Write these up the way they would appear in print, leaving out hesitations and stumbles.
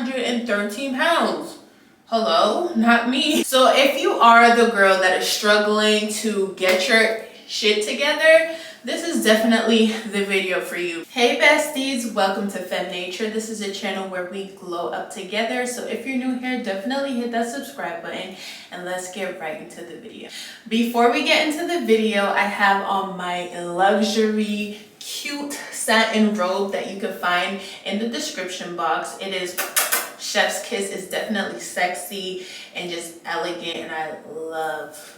113 pounds. Hello, not me. So if you are the girl that is struggling to get your shit together, this is definitely the video for you. Hey besties, welcome to Fem Nature. This is a channel where we glow up together. So if you're new here, definitely hit that subscribe button and let's get right into the video. Before we get into the video, I have on my luxury cute satin robe that you can find in the description box. It is Chef's Kiss. It's definitely sexy and just elegant, and I love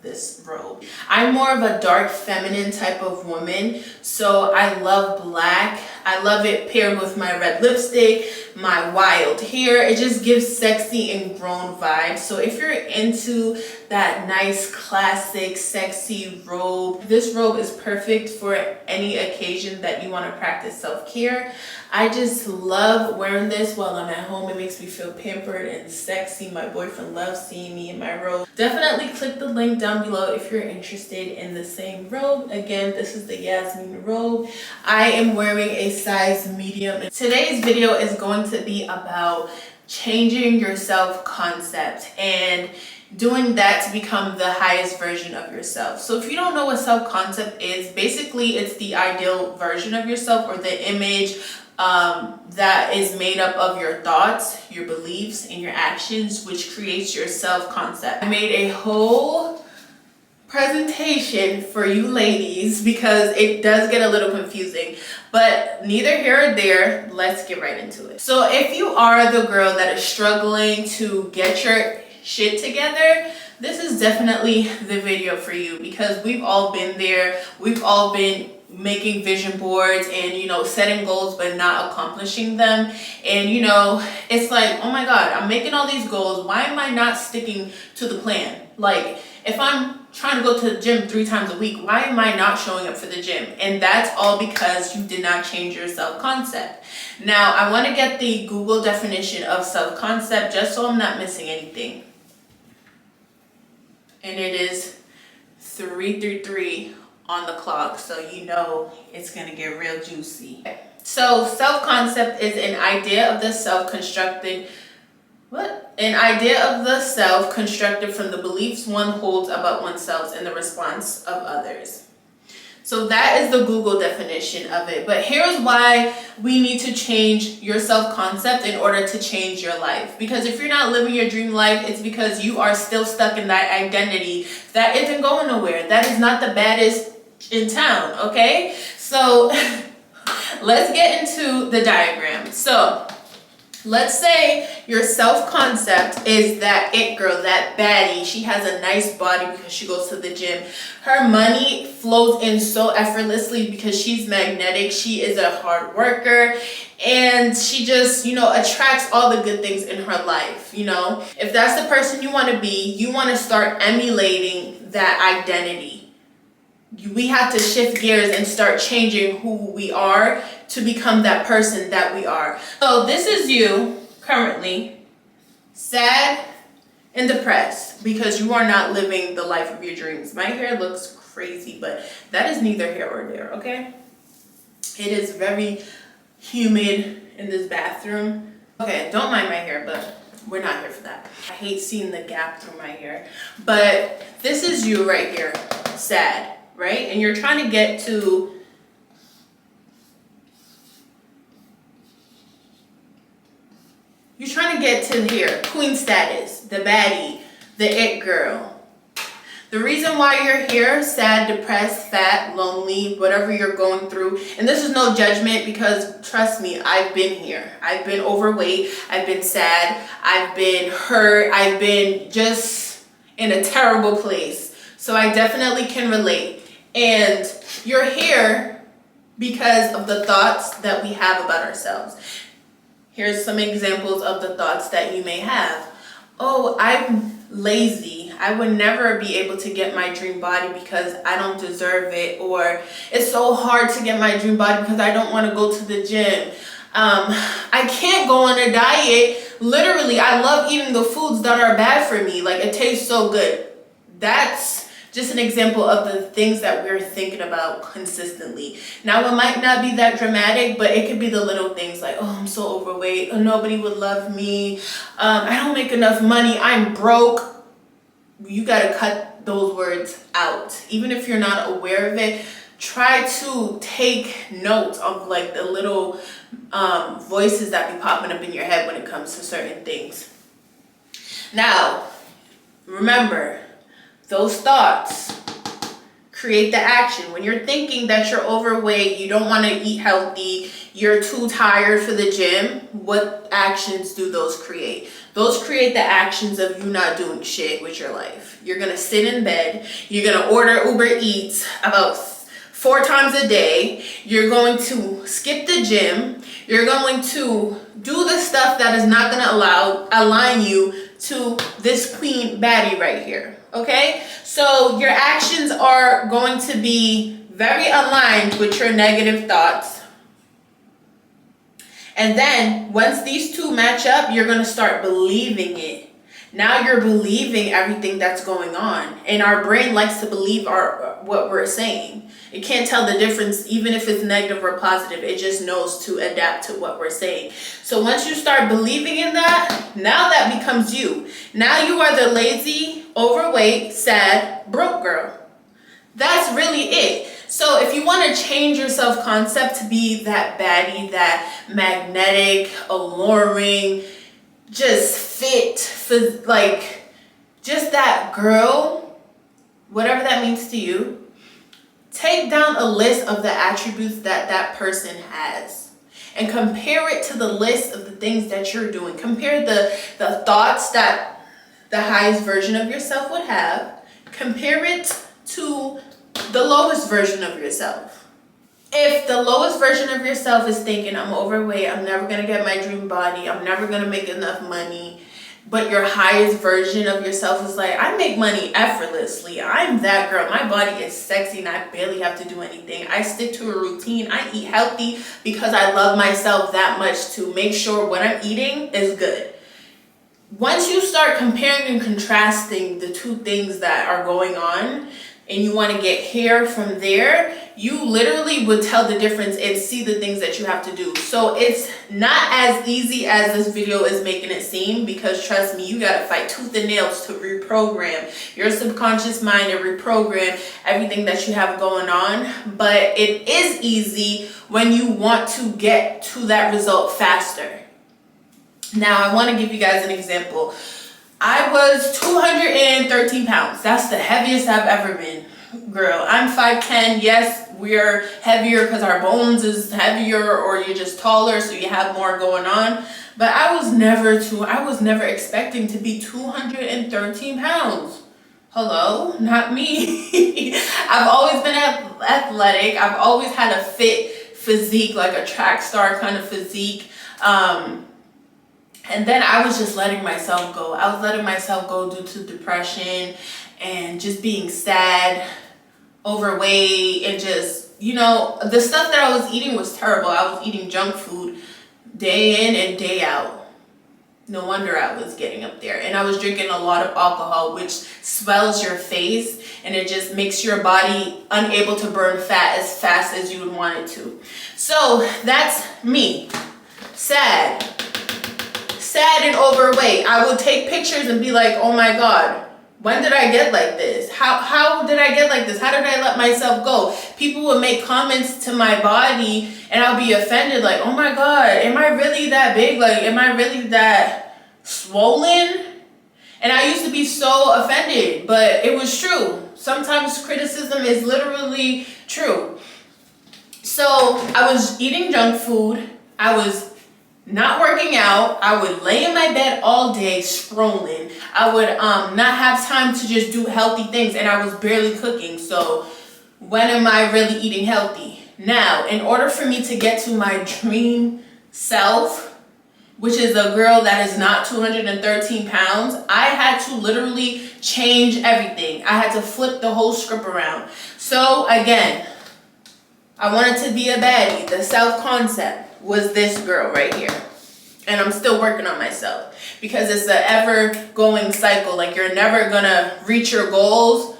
this robe. I'm more of a dark feminine type of woman, so I love black. I love it paired with my red lipstick, my wild hair. It just gives sexy and grown vibes. So if you're into that nice classic sexy robe, this robe is perfect for any occasion that you want to practice self-care. I just love wearing this while I'm at home. It makes me feel pampered and sexy. My boyfriend loves seeing me in my robe. Definitely click the link down below if you're interested in the same robe. Again, this is the Yasmin robe. I am wearing a size medium. Today's video is going to be about changing your self-concept and doing that to become the highest version of yourself. So if you don't know what self-concept is, basically it's the ideal version of yourself, or the image that is made up of your thoughts, your beliefs, and your actions, which creates your self-concept. I made a whole presentation for you ladies because it does get a little confusing, but neither here or there. Let's get right into it. So if you are the girl that is struggling to get your shit together, this is definitely the video for you, because we've all been there. We've all been making vision boards and, you know, setting goals but not accomplishing them. And, you know, it's like, oh my God, I'm making all these goals. Why am I not sticking to the plan? Like, if I'm trying to go to the gym 3 times a week, why am I not showing up for the gym? And that's all because you did not change your self-concept. Now, I want to get the Google definition of self-concept just so I'm not missing anything. And it is 333 on the clock, so you know it's gonna get real juicy. So self-concept is an idea of the self constructed from the beliefs one holds about oneself and the response of others. So that is the Google definition of it. But here's why we need to change your self-concept in order to change your life. Because if you're not living your dream life, it's because you are still stuck in that identity that isn't going nowhere. That is not the baddest in town, okay? So let's get into the diagram. So let's say your self-concept is that it girl, that baddie. She has a nice body because she goes to the gym. Her money flows in so effortlessly because she's magnetic. She is a hard worker and she just, you know, attracts all the good things in her life. You know, if that's the person you want to be, you want to start emulating that identity. We have to shift gears and start changing who we are to become that person that we are. So this is you currently sad and depressed because you are not living the life of your dreams. My hair looks crazy, but that is neither here or there, okay? It is very humid in this bathroom. Okay, don't mind my hair, but we're not here for that. I hate seeing the gap through my hair. But this is you right here, sad. Right? And you're trying to get to here, queen status, the baddie, the it girl. The reason why you're here, sad, depressed, fat, lonely, whatever you're going through, and this is no judgment because trust me, I've been here. I've been overweight, I've been sad, I've been hurt, I've been just in a terrible place. So I definitely can relate. And you're here because of the thoughts that we have about ourselves. Here's some examples of the thoughts that you may have. Oh, I'm lazy. I would never be able to get my dream body because I don't deserve it. Or it's so hard to get my dream body because I don't want to go to the gym. I can't go on a diet. Literally, I love eating the foods that are bad for me. Like, it tastes so good. That's just an example of the things that we're thinking about consistently. Now, it might not be that dramatic, but it could be the little things like, oh, I'm so overweight, oh, nobody would love me, I don't make enough money, I'm broke. You gotta cut those words out. Even if you're not aware of it, try to take note of like the little voices that be popping up in your head when it comes to certain things. Now, remember, those thoughts create the action. When you're thinking that you're overweight, you don't want to eat healthy, you're too tired for the gym, what actions do those create? Those create the actions of you not doing shit with your life. You're going to sit in bed, you're going to order Uber Eats about 4 times a day, you're going to skip the gym, you're going to do the stuff that is not going to align you to this queen baddie right here, okay? So your actions are going to be very aligned with your negative thoughts. And then once these two match up, you're going to start believing it. Now you're believing everything that's going on. And our brain likes to believe what we're saying. It can't tell the difference, even if it's negative or positive. It just knows to adapt to what we're saying. So once you start believing in that, now that becomes you. Now you are the lazy, overweight, sad, broke girl. That's really it. So if you want to change your self-concept to be that baddie, that magnetic, alluring, just fit, like just that girl, whatever that means to you, take down a list of the attributes that that person has and compare it to the list of the things that you're doing. Compare the thoughts that the highest version of yourself would have. Compare it to the lowest version of yourself. If the lowest version of yourself is thinking, I'm overweight, I'm never going to get my dream body, I'm never going to make enough money, but your highest version of yourself is like, I make money effortlessly, I'm that girl, my body is sexy and I barely have to do anything, I stick to a routine, I eat healthy because I love myself that much to make sure what I'm eating is good. Once you start comparing and contrasting the two things that are going on, and you want to get here from there, you literally would tell the difference and see the things that you have to do. So it's not as easy as this video is making it seem, because trust me, you got to fight tooth and nails to reprogram your subconscious mind and reprogram everything that you have going on. But it is easy when you want to get to that result faster. Now, I want to give you guys an example. I was 213 pounds. That's the heaviest I've ever been. Girl, I'm 5'10". Yes, we're heavier because our bones is heavier, or you're just taller, so you have more going on. But I was never expecting to be 213 pounds. Hello? Not me. I've always been athletic. I've always had a fit physique, like a track star kind of physique. And then I was just letting myself go. I was letting myself go due to depression and just being sad, overweight, and just, you know, the stuff that I was eating was terrible. I was eating junk food day in and day out. No wonder I was getting up there. And I was drinking a lot of alcohol, which swells your face and it just makes your body unable to burn fat as fast as you would want it to. So that's me. Sad and overweight. I would take pictures and be like, oh my God, when did I get like this? How did I get like this? How did I let myself go? People would make comments to my body and I'll be offended, like, oh my God, am I really that big? Like, am I really that swollen? And I used to be so offended, but it was true. Sometimes criticism is literally true. So I was eating junk food. I was not working out. I would lay in my bed all day scrolling. I would not have time to just do healthy things, and I was barely cooking. So when am I really eating healthy? Now, in order for me to get to my dream self, which is a girl that is not 213 pounds, I had to literally change everything. I had to flip the whole script around. So again, I wanted to be a baddie. The self-concept was this girl right here. And I'm still working on myself because it's an ever-going cycle. Like, you're never gonna reach your goals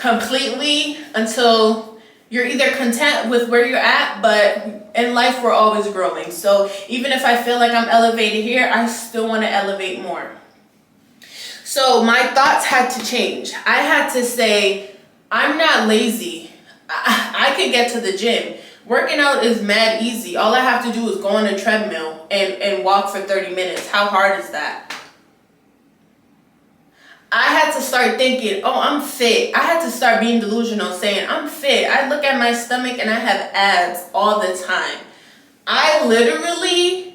completely until you're either content with where you're at, but in life we're always growing. So even if I feel like I'm elevated here, I still want to elevate more. So my thoughts had to change. I had to say, I'm not lazy. I could get to the gym. Working out is mad easy. All I have to do is go on a treadmill and walk for 30 minutes. How hard is that? I had to start thinking, oh, I'm fit. I had to start being delusional, saying, I'm fit. I look at my stomach and I have abs all the time. I literally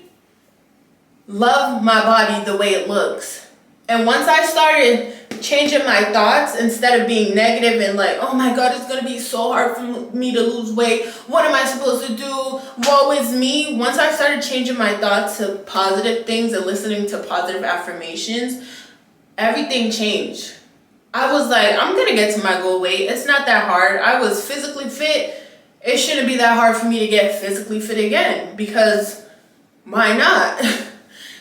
love my body the way it looks. And once I started changing my thoughts, instead of being negative and like, oh my God, it's going to be so hard for me to lose weight. What am I supposed to do? Woe is me. Once I started changing my thoughts to positive things and listening to positive affirmations, everything changed. I was like, I'm going to get to my goal weight. It's not that hard. I was physically fit. It shouldn't be that hard for me to get physically fit again, because why not?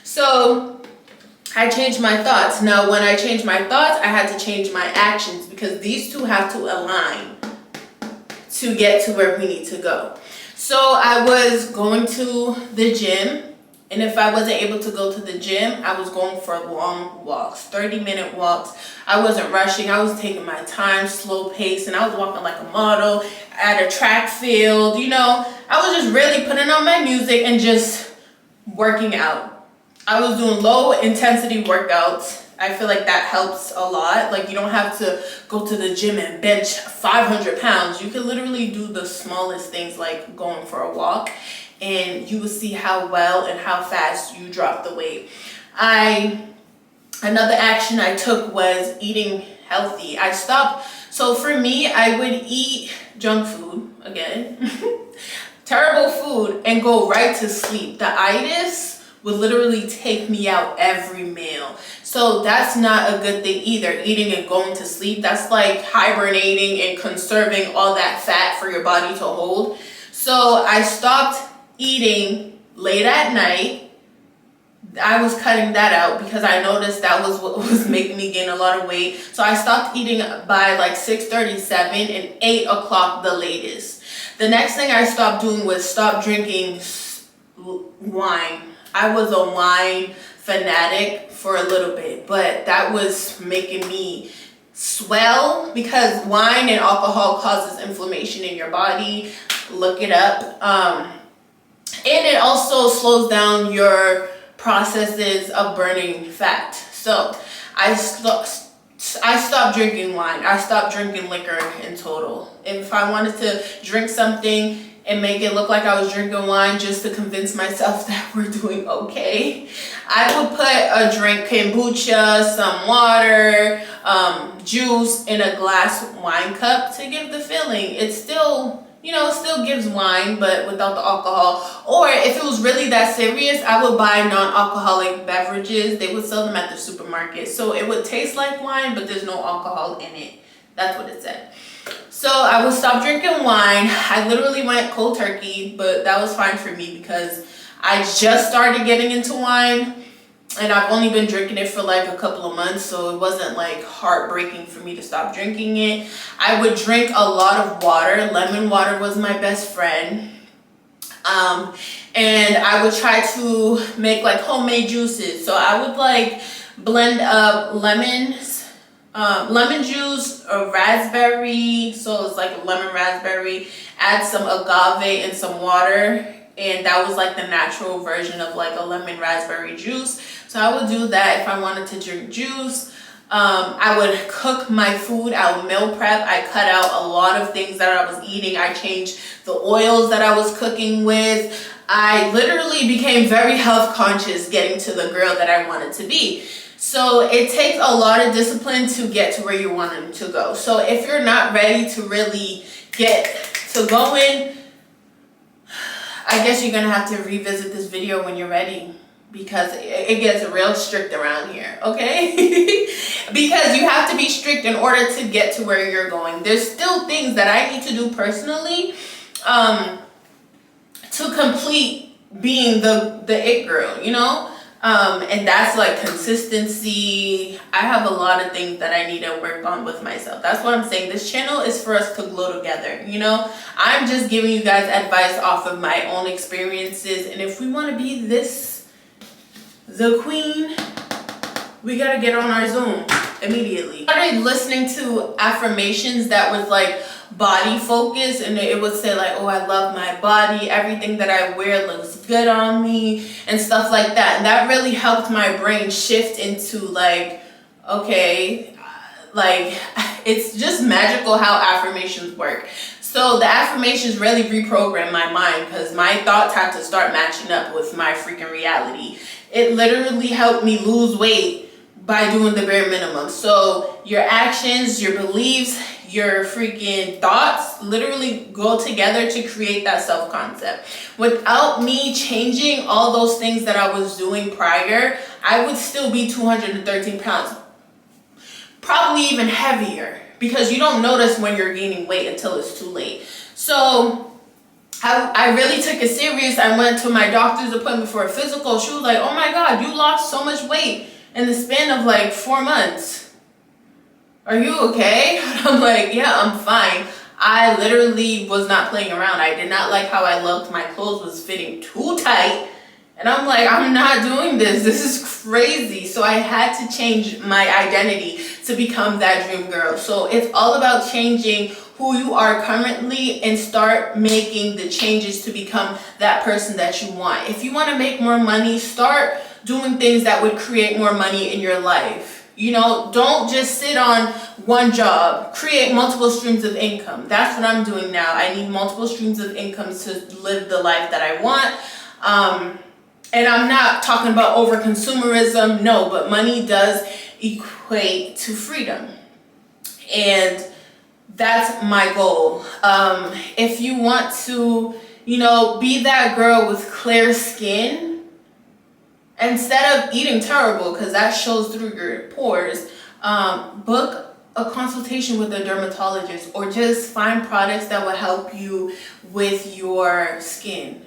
So I changed my thoughts. Now, when I changed my thoughts, I had to change my actions, because these two have to align to get to where we need to go. So I was going to the gym. And if I wasn't able to go to the gym, I was going for long walks, 30-minute walks. I wasn't rushing. I was taking my time, slow pace, and I was walking like a model at a track field. You know, I was just really putting on my music and just working out. I was doing low intensity workouts. I feel like that helps a lot. Like, you don't have to go to the gym and bench 500 pounds. You can literally do the smallest things, like going for a walk, and you will see how well and how fast you drop the weight. Another action I took was eating healthy. I stopped. So for me, I would eat junk food, again, terrible food, and go right to sleep. The itis would literally take me out every meal. So that's not a good thing either, eating and going to sleep. That's like hibernating and conserving all that fat for your body to hold. So I stopped eating late at night. I was cutting that out because I noticed that was what was making me gain a lot of weight. So I stopped eating by like 6:37 and 8 o'clock the latest. The next thing I stopped doing was stop drinking wine. I was a wine fanatic for a little bit, but that was making me swell, because wine and alcohol causes inflammation in your body. Look it up. And it also slows down your processes of burning fat. So I stopped drinking wine. I stopped drinking liquor in total. If I wanted to drink something and make it look like I was drinking wine just to convince myself that we're doing okay, I would put a drink, kombucha, some water, juice in a glass wine cup to give the feeling. It's still, you know, it still gives wine, but without the alcohol. Or if it was really that serious, I would buy non-alcoholic beverages. They would sell them at the supermarket. So it would taste like wine, but there's no alcohol in it. That's what it said. So I would stop drinking wine. I literally went cold turkey, but that was fine for me because I just started getting into wine. And I've only been drinking it for like a couple of months, so it wasn't like heartbreaking for me to stop drinking it. I would drink a lot of water. Lemon water was my best friend. And I would try to make like homemade juices. So I would like blend up lemon juice, a raspberry, so it's like a lemon raspberry, add some agave and some water. And that was like the natural version of like a lemon raspberry juice. So I would do that if I wanted to drink juice. I would cook my food. I would meal prep. I cut out a lot of things that I was eating. I changed the oils that I was cooking with. I literally became very health conscious getting to the girl that I wanted to be. So it takes a lot of discipline to get to where you're wanting to go. So if you're not ready to really get to going, I guess you're going to have to revisit this video when you're ready, because it gets real strict around here, okay? Because you have to be strict in order to get to where you're going. There's still things that I need to do personally to complete being the it girl, you know? And that's like consistency. I have a lot of things that I need to work on with myself. That's what I'm saying. This channel is for us to glow together, you know? I'm just giving you guys advice off of my own experiences. And if we want to be the queen, we got to get on our Zoom immediately. I started listening to affirmations that was like body focus, and it would say like, oh, I love my body, everything that I wear looks good on me, and stuff like that. And that really helped my brain shift into like, okay, like it's just magical how affirmations work. So the affirmations really reprogrammed my mind, because my thoughts had to start matching up with my freaking reality. It literally helped me lose weight by doing the bare minimum. So your actions, your beliefs, your freaking thoughts literally go together to create that self-concept. Without me changing all those things that I was doing prior, I would still be 213 pounds. Probably even heavier, because you don't notice when you're gaining weight until it's too late. So I really took it serious. I went to my doctor's appointment for a physical. She was like, oh my God, you lost so much weight in the span of like 4 months. Are you okay? I'm like, yeah, I'm fine. I literally was not playing around. I did not like how I looked. My clothes was fitting too tight. And I'm like, I'm not doing this. This is crazy. So I had to change my identity to become that dream girl. So it's all about changing who you are currently and start making the changes to become that person that you want. If you want to make more money, start doing things that would create more money in your life. You know, don't just sit on one job. Create multiple streams of income. That's what I'm doing now. I need multiple streams of income to live the life that I want. And I'm not talking about over consumerism, no, but money does equate to freedom. And that's my goal. If you want to, you know, be that girl with clear skin, instead of eating terrible, because that shows through your pores, book a consultation with a dermatologist, or just find products that will help you with your skin.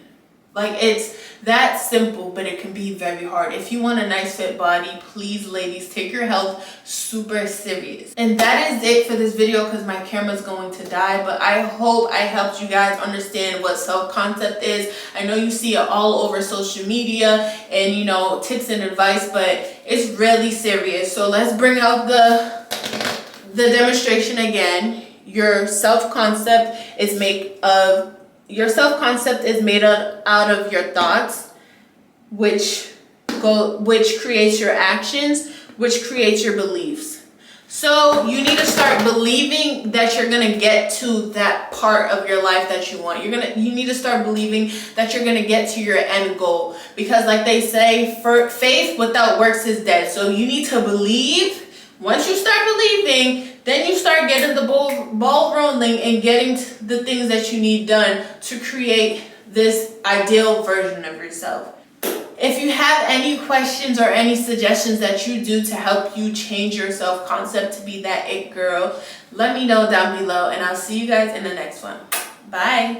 Like, it's that simple, but it can be very hard. If you want a nice fit body, please, ladies, take your health super serious. And that is it for this video, because my camera's going to die. But I hope I helped you guys understand what self-concept is. I know you see it all over social media and, you know, tips and advice, but it's really serious. So let's bring out the demonstration again. Your self-concept is made out of your thoughts, which creates your actions, which creates your beliefs. So you need to start believing that you're gonna get to that part of your life that you want. You need to start believing that you're gonna get to your end goal, because like they say, faith without works is dead. So you need to believe. Once you start believing, then you start getting the ball rolling and getting the things that you need done to create this ideal version of yourself. If you have any questions or any suggestions that you do to help you change your self-concept to be that it girl, let me know down below, and I'll see you guys in the next one. Bye.